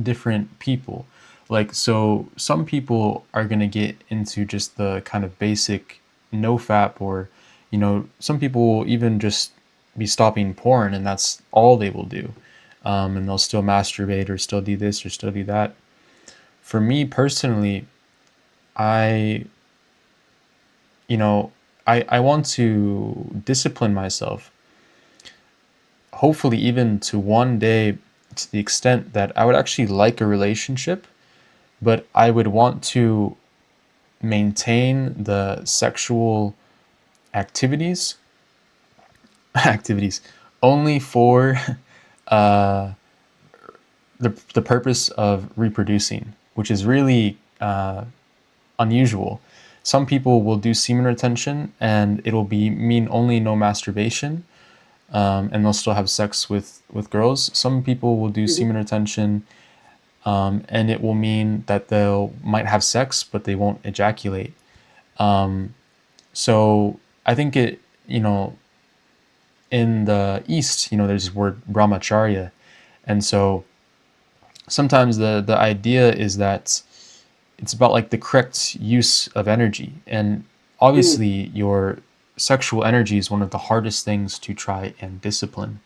different people. Like, so some people are going to get into just the kind of basic no fap, or, some people will even just be stopping porn and that's all they will do. And they'll still masturbate or still do this or still do that. For me personally, I, you know, I want to discipline myself, hopefully even to one day, to the extent that I would actually like a relationship, but I would want to maintain the sexual activities activities only for uh, the purpose of reproducing, which is really unusual. Some people will do semen retention and it'll be mean only no masturbation, and they'll still have sex with girls. Some people will do Mhm. semen retention, and it will mean that they'll might have sex but they won't ejaculate. So I think in the East, there's this word brahmacharya, and so sometimes the idea is that it's about like the correct use of energy, and Mm. obviously your sexual energy is one of the hardest things to try and discipline.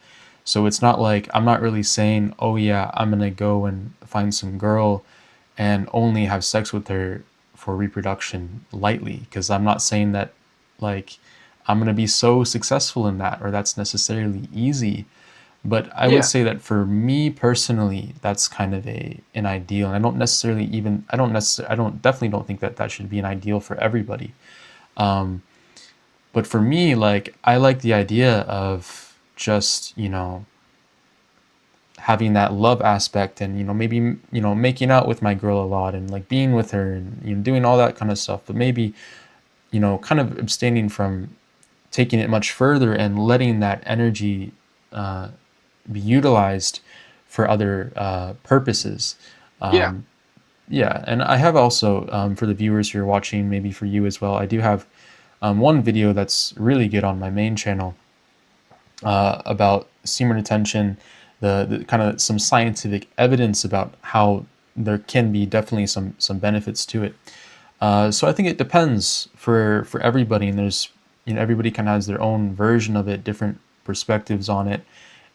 So it's not like I'm not really saying, oh yeah, I'm gonna go and find some girl and only have sex with her for reproduction lightly, because I'm not saying that like I'm gonna be so successful in that or that's necessarily easy. But I would Yeah. say that for me personally, that's kind of a an ideal, and I don't necessarily even I don't definitely don't think that that should be an ideal for everybody. But for me, like I like the idea of just having that love aspect, and maybe making out with my girl a lot and like being with her and doing all that kind of stuff. But maybe kind of abstaining from taking it much further and letting that energy uh, be utilized for other purposes. Yeah. Um, yeah, and I have also, for the viewers who are watching, maybe for you as well, I do have one video that's really good on my main channel about semen retention, the kind of some scientific evidence about how there can be definitely some benefits to it. So I think it depends for everybody, and there's everybody kind of has their own version of it, different perspectives on it,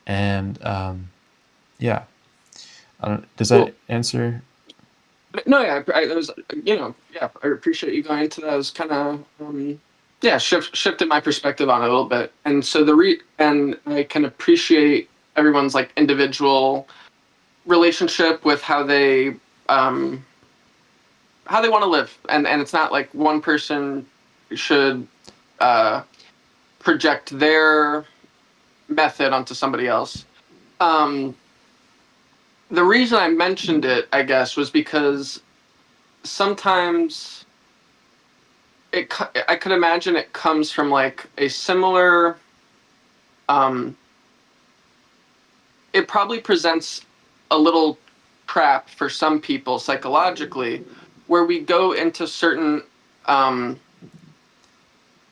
and yeah. Does that Well, answer? no, yeah, it was, yeah, I appreciate you going into that. I was kind of, yeah, shifted my perspective on it a little bit. And so and I can appreciate everyone's like individual relationship with um, how they want to live. And it's not like one person should, uh, project their method onto somebody else. Um, the reason I mentioned it, I guess, was because sometimes I could imagine it comes from like a similar um it probably presents a little trap for some people psychologically, where we go into certain um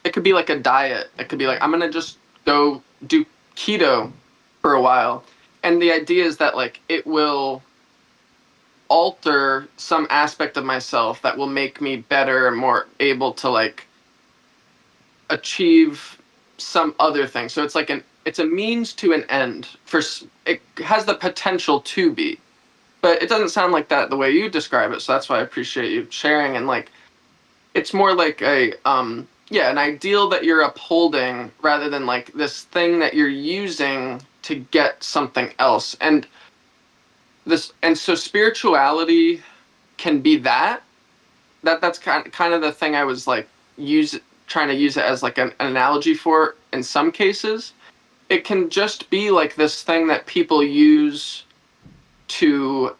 it could be like a diet. It could be like, I'm going to just go do keto for a while, and the idea is that like it will alter some aspect of myself that will make me better and more able to like achieve some other thing. So it's like it's a means to an end. It has the potential to be, but it doesn't sound like that the way you describe it. So that's why I appreciate you sharing. And like it's more like a yeah, an ideal that you're upholding rather than like this thing that you're using to get something else. And so spirituality can be that's kind of the thing I was like use trying to use it as like an analogy for in some cases. It can just be like this thing that people use to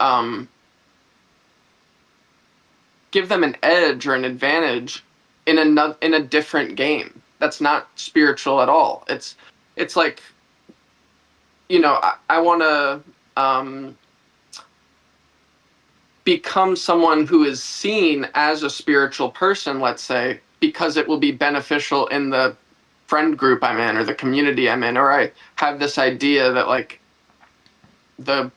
give them an edge or an advantage in a different game that's not spiritual at all. It's like, I want to become someone who is seen as a spiritual person, let's say, because it will be beneficial in the friend group I'm in or the community I'm in, or I have this idea that like the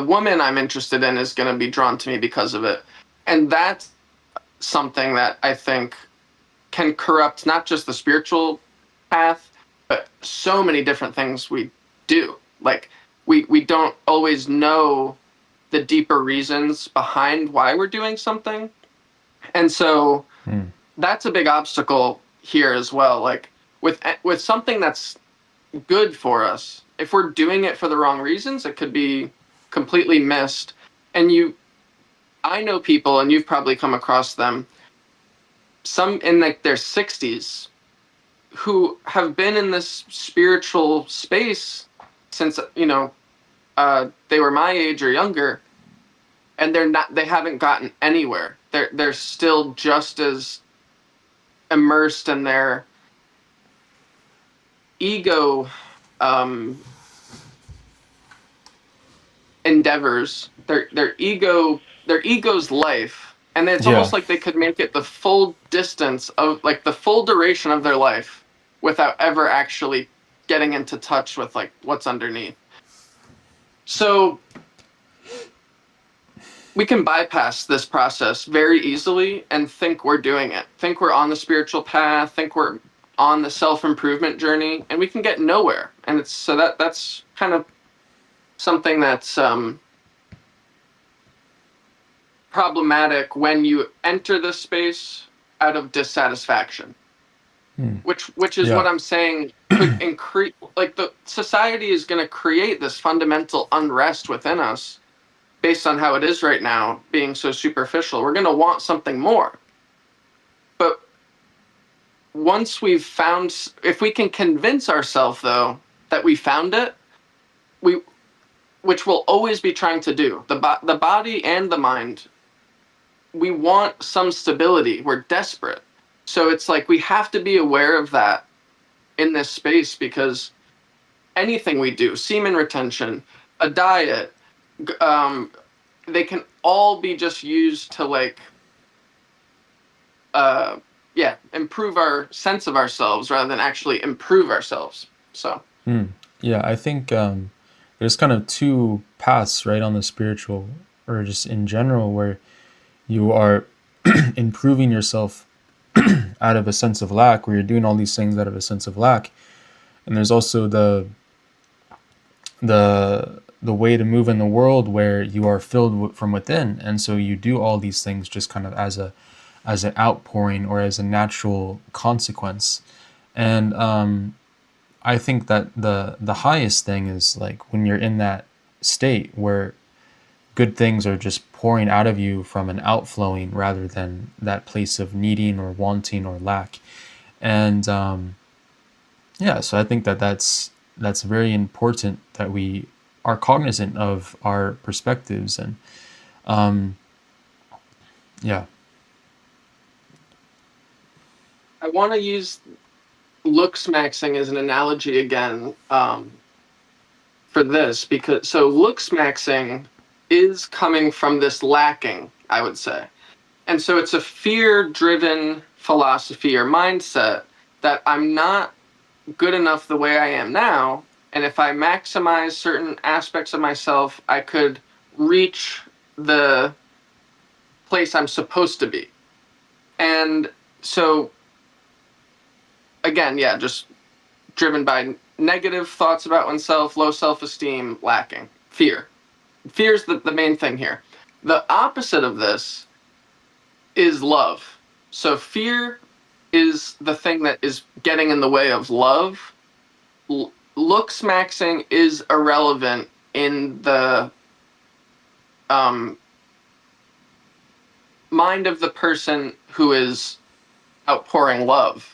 woman I'm interested in is going to be drawn to me because of it. And that's something that I think can corrupt not just the spiritual path, but so many different things we do. Like we don't always know the deeper reasons behind why we're doing something. And so Hmm. that's a big obstacle here as well. Like with something that's good for us, if we're doing it for the wrong reasons, it could be completely missed. And I know people, and you've probably come across them, some in like their 60s who have been in this spiritual space since they were my age or younger, and they haven't gotten anywhere. They're still just as immersed in their ego um, endeavors, their ego's life, and it's Yeah. almost like they could make it the full distance of like the full duration of their life without ever actually getting into touch with like what's underneath. So we can bypass this process very easily and think we're doing it. Think we're on the spiritual path. Think we're on the self-improvement journey, and we can get nowhere. And it's so that's kind of something that's problematic when you enter this space out of dissatisfaction, Hmm. which is what Yeah. I'm saying could increase, like, the society is going to create this fundamental unrest within us based on how it is right now, being so superficial. We're going to want something more. But once we've found, if we can convince ourselves though that we found it, we, which we'll always be trying to do, the body and the mind, we want some stability. We're desperate. So it's like we have to be aware of that in this space, because anything we do, semen retention, a diet, um, they can all be just used to, like, uh, yeah, improve our sense of ourselves rather than actually improve ourselves. So Hmm. Yeah, I think there's kind of two paths, right, on the spiritual or just in general, where you are improving yourself out of a sense of lack, where you're doing all these things out of a sense of lack. And there's also the way to move in the world where you are filled from within, and so you do all these things just kind of as an outpouring or as a natural consequence. And I think that the highest thing is like when you're in that state where good things are just pouring out of you from an outflowing rather than that place of needing or wanting or lack. And yeah, so I think that that's very important that we are cognizant of our perspectives. And um, yeah. I want to use looksmaxxing as an analogy again, for this, because so looksmaxxing is coming from this lacking, I would say. And so it's a fear driven philosophy or mindset that I'm not good enough the way I am now. And if I maximize certain aspects of myself, I could reach the place I'm supposed to be. And so, again, yeah, just driven by negative thoughts about oneself, low self esteem, lacking, fear. Fear is the main thing here. The opposite of this is love. So, fear is the thing that is getting in the way of love. Looks maxing is irrelevant in the um, mind of the person who is outpouring love.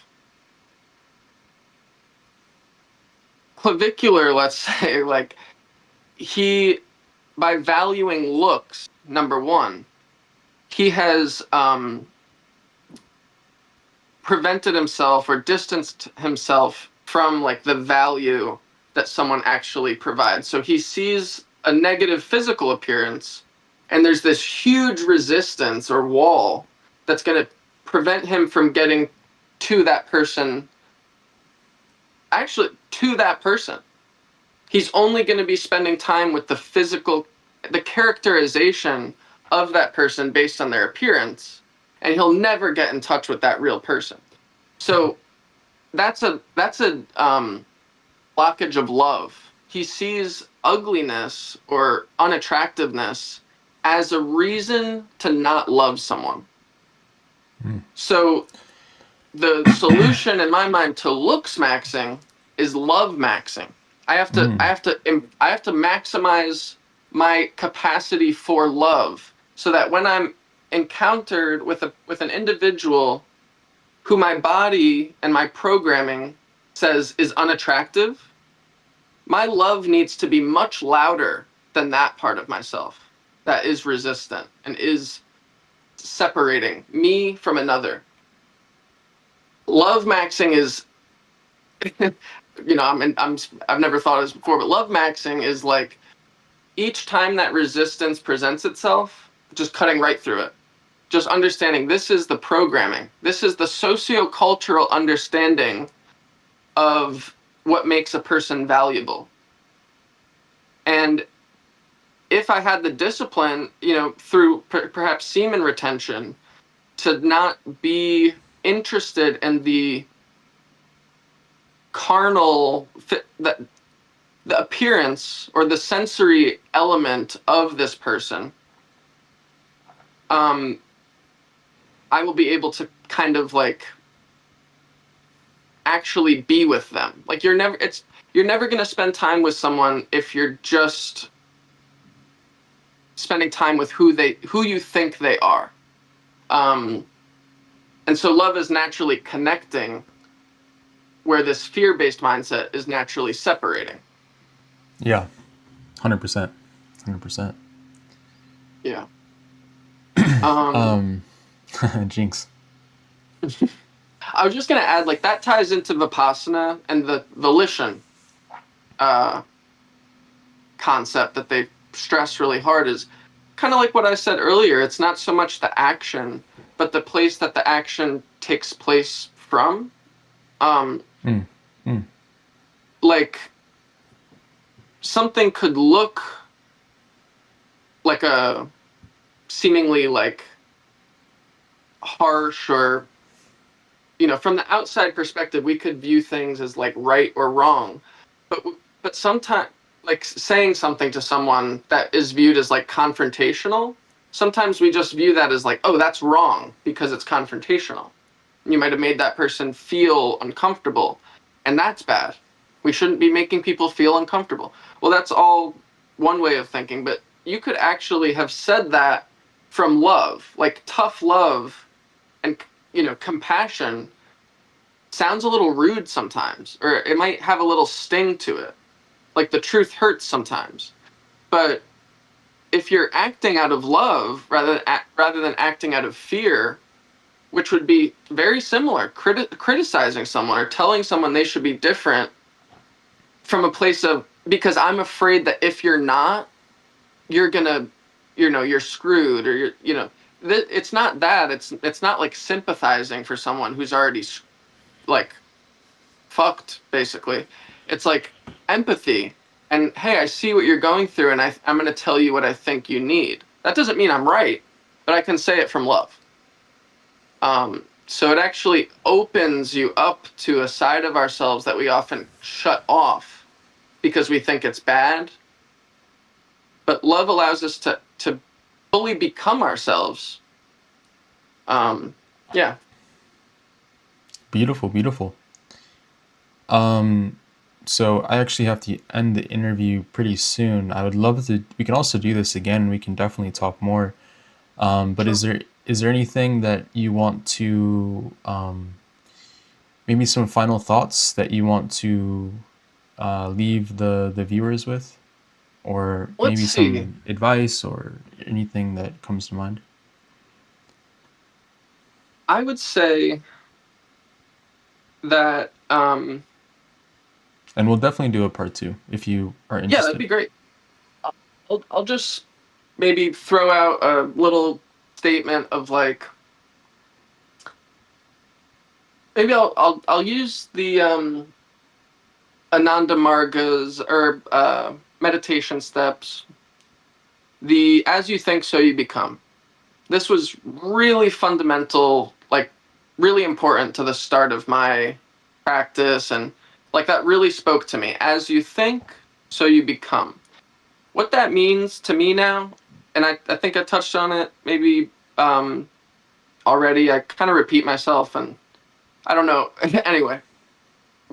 Clavicular, let's say, like, he, by valuing looks, number one, he has prevented himself or distanced himself from, like, the value that someone actually provides. So he sees a negative physical appearance, and there's this huge resistance or wall that's going to prevent him from getting to that person, actually to that person. He's only going to be spending time with the physical, the characterization of that person based on their appearance, and he'll never get in touch with that real person. So that's a blockage of love. He sees ugliness or unattractiveness as a reason to not love someone. Mm. So the solution in my mind to looks maxing is love maxing. I have to I Mm. have to I have to maximize my capacity for love, so that when I'm encountered with an individual who my body and my programming says is unattractive, my love needs to be much louder than that part of myself that is resistant and is separating me from another. Love maxing is, I've never thought of this before, but love maxing is like, each time that resistance presents itself, just cutting right through it. Just understanding this is the programming. This is the socio-cultural understanding of what makes a person valuable. And if I had the discipline, through perhaps semen retention, to not be interested in the carnal the appearance or the sensory element of this person, um, I will be able to kind of like actually be with them. Like you're never going to spend time with someone if you're just spending time with who you think they are. Um, and so love is naturally connecting where this fear-based mindset is naturally separating. Yeah, 100%. 100%. Yeah. Um, Jinx. I was just going to add, like, that ties into Vipassana and the volition uh, concept that they stress really hard is kind of like what I said earlier. It's not so much the action, but the place that the action takes place from. Um, Mm, mm. like, something could look like a seemingly like harsh or, from the outside perspective, we could view things as like right or wrong, but sometimes, like, saying something to someone that is viewed as like confrontational, sometimes we just view that as like, oh, that's wrong because it's confrontational. You might have made that person feel uncomfortable, and that's bad. We shouldn't be making people feel uncomfortable. Well, that's all one way of thinking, but you could actually have said that from love, like tough love and, compassion sounds a little rude sometimes, or it might have a little sting to it. Like the truth hurts sometimes. But if you're acting out of love rather than acting out of fear, which would be very similar, criticizing someone or telling someone they should be different from a place of, because I'm afraid that if you're not, you're gonna, you're screwed, or it's not that. It's not like sympathizing for someone who's already like fucked, basically. It's like empathy. And hey, I see what you're going through, and I'm going to tell you what I think you need. That doesn't mean I'm right, but I can say it from love. So it actually opens you up to a side of ourselves that we often shut off because we think it's bad. But love allows us to fully become ourselves. Um, yeah. Beautiful, beautiful. Um, so I actually have to end the interview pretty soon. I would love to. We can also do this again. We can definitely talk more. But Sure. is there anything that you want to maybe some final thoughts that you want to leave the viewers with, or Let's maybe see. some advice or anything that comes to mind? I would say that, And we'll definitely do a part two if you are yeah, that'd interested. be great. I'll just maybe throw out a little statement of like, maybe I'll use the Ananda Marga's or meditation steps. The as you think, so you become. This was really fundamental, like really important to the start of my practice, and like that really spoke to me. As you think, so you become. What that means to me now, and I think I touched on it maybe already. I kind of repeat myself, and I don't know. Anyway,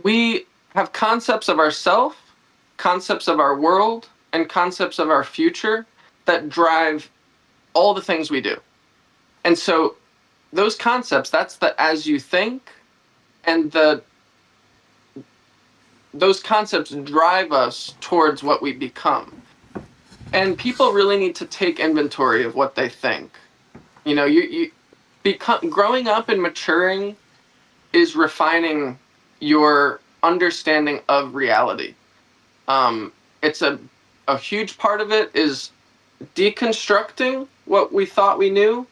we have concepts of ourself, concepts of our world, and concepts of our future that drive all the things we do. And so those concepts, that's the as you think, and those concepts drive us towards what we become. And people really need to take inventory of what they think. You become growing up and maturing is refining your understanding of reality. It's a huge part of it is deconstructing what we thought we knew,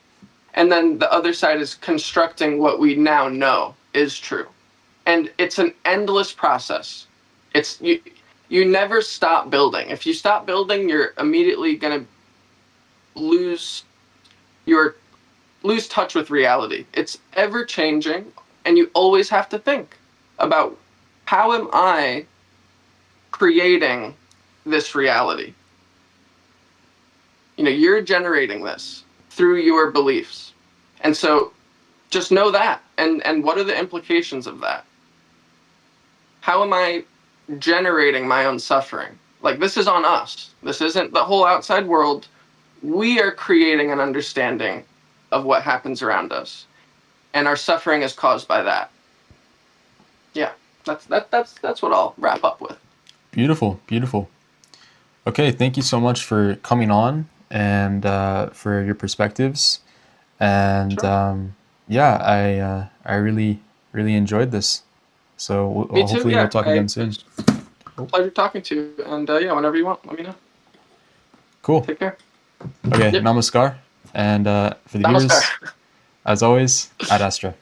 and then the other side is constructing what we now know is true. And it's an endless process. It's you never stop building. If you stop building, you're immediately going to lose your lose touch with reality. It's ever changing, and you always have to think about how am I creating this reality? You know, you're generating this through your beliefs. And so just know that. And what are the implications of that? How am I generating my own suffering? Like, this is on us. This isn't the whole outside world. We are creating an understanding of what happens around us. And our suffering is caused by that. Yeah, that's what I'll wrap up with. Beautiful, beautiful. Okay, thank you so much for coming on and for your perspectives. And Sure. yeah, I really really enjoyed this. So Me too. hopefully we'll Yeah, talk again soon. it's a pleasure talking to you. And yeah, whenever you want, let me know. Cool. Take care. Okay, Yep. namaskar. And for the Namaskar. viewers, as always, ad astra.